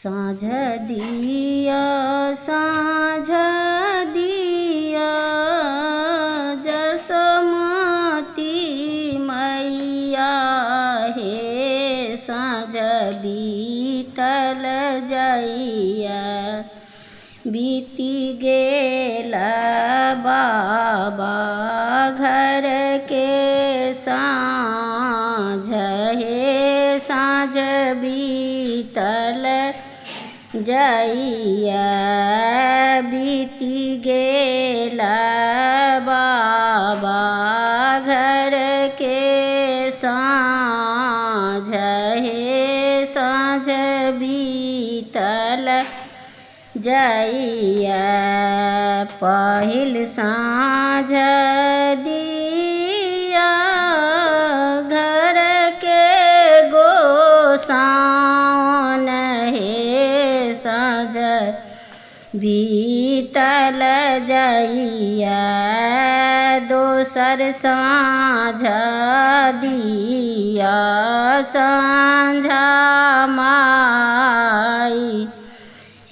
साँझ दिया साँझ दिया जसमती मैया हे साँझ बीतल जाइया बीती गेला बाबा घर के साँझ हे साँझ बीतल जाइया बीती गेला बाबा घर के साँझ हे साँझ बीतल जाइया पहिल साँझ दिया घर के गोसाउन हे साँझ बीतल जाइया दोसर साँझ दिया साँझा माई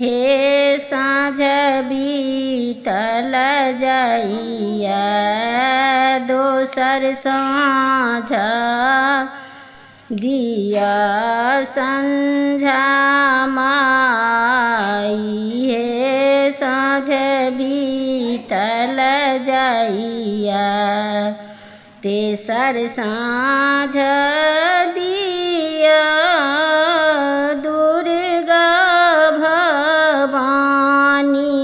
हे साँझ बीतल जाइया दोसर साँझ दिया संझा माई हे साँझ बीतल जाइया तेसर साँझ दिया दुर्गा भवानी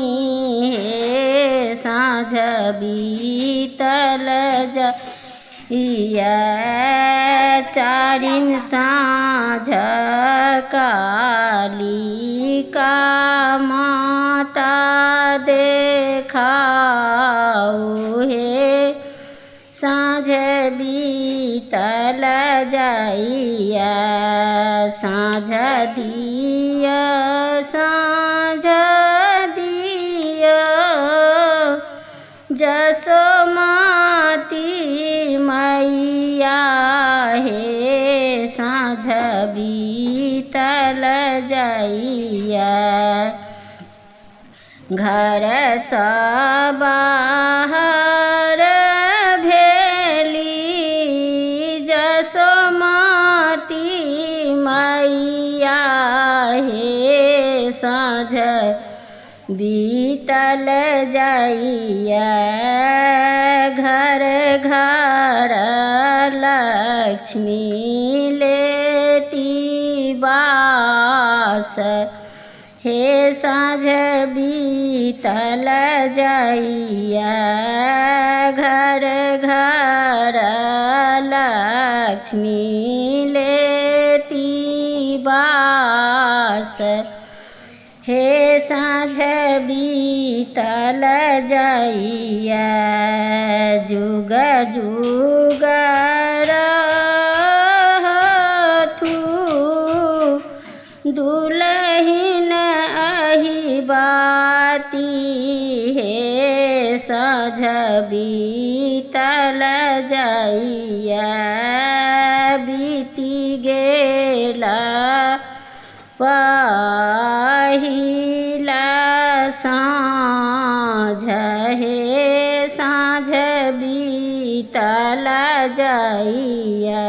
हे साँझ बीतल जाइया चारिम साँझ कालिका माता देखाऊ हे साँझ बीतल जाइया साँझ दिया साँझ दिया जसमती मैया हे साँझ बीतल जाइया घर सा बाहर भेली जसमती मैया हे साँझ बीतल जाइया घर घर लक्ष्मी लेती बास हे साँझ बीतल जाइया घर घर लक्ष्मी लेती बास हे साँझ बीतल जाइया जुग जुग रहथू दुलहिन अहि बाती हे साँझ बीतल जाइया बीती गेला पहिला साँझ हे साँझ बीतल जाइया।